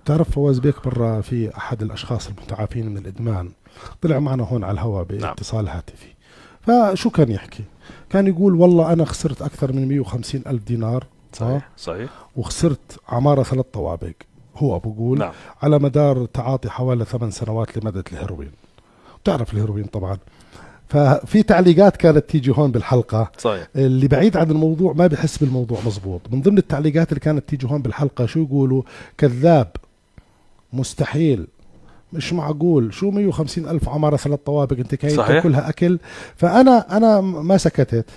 تعرف فواز بيك مرة في أحد الأشخاص المتعافين من الإدمان طلع معنا هون على الهواء نعم. باتصال هاتفي. فشو كان يحكي؟ كان يقول والله أنا خسرت أكثر من 150 ألف دينار. صحيح صحيح. وخسرت عمارة 3 طوابق. هو بقول نعم. على مدار تعاطي حوالي 8 سنوات لمادة الهيروين. تعرف الهيروين طبعا. ففي تعليقات كانت تيجي هون بالحلقة. صحيح. اللي بعيد عن الموضوع ما بحس بالموضوع مزبوط. من ضمن التعليقات اللي كانت تيجي هون بالحلقة شو يقولوا؟ كذاب، مستحيل، مش معقول، شو 150 ألف عمارة 3 طوابق أنت كاين تاكلها أكل. فأنا ما سكتت،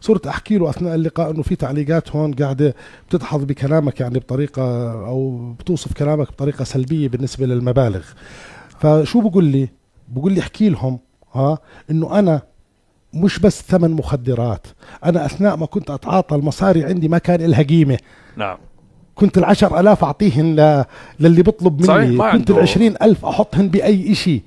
صرت أحكي له أثناء اللقاء أنه في تعليقات هون قاعدة بتدحض بكلامك يعني بطريقة أو بتوصف كلامك بطريقة سلبية بالنسبة للمبالغ. فشو بقول لي؟ بقول لي احكي لهم انه انا مش بس ثمن مخدرات، انا اثناء ما كنت اتعاطى المصاري عندي ما كان لها قيمة. نعم. كنت 10,000 اعطيهن للي بيطلب مني، كنت 20,000 احطهن باي اشي.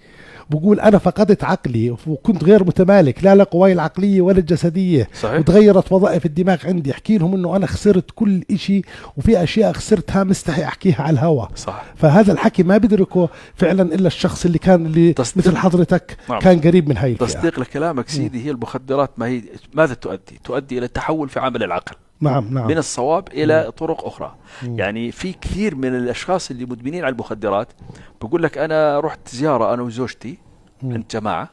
بقول انا فقدت عقلي وكنت غير متمالك، لا قواي العقلية ولا الجسدية. صحيح. وتغيرت وظائف الدماغ عندي. احكي لهم انه انا خسرت كل اشي، وفي اشياء خسرتها مستحي احكيها على الهواء. صح. فهذا الحكي ما بدركه فعلا الا الشخص اللي كان مثل حضرتك. نعم. كان قريب من هاي الفئة. تصديق لكلامك سيدي، هي المخدرات ما هي ماذا تؤدي الى التحول في عمل العقل. نعم. من الصواب إلى طرق أخرى. يعني في كثير من الأشخاص اللي مدمنين على المخدرات بقول لك أنا رحت زيارة أنا وزوجتي عند جماعة،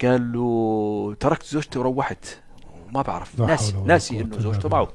قال له تركت زوجتي وروحت، وما بعرف، ناسي إنه زوجته معه.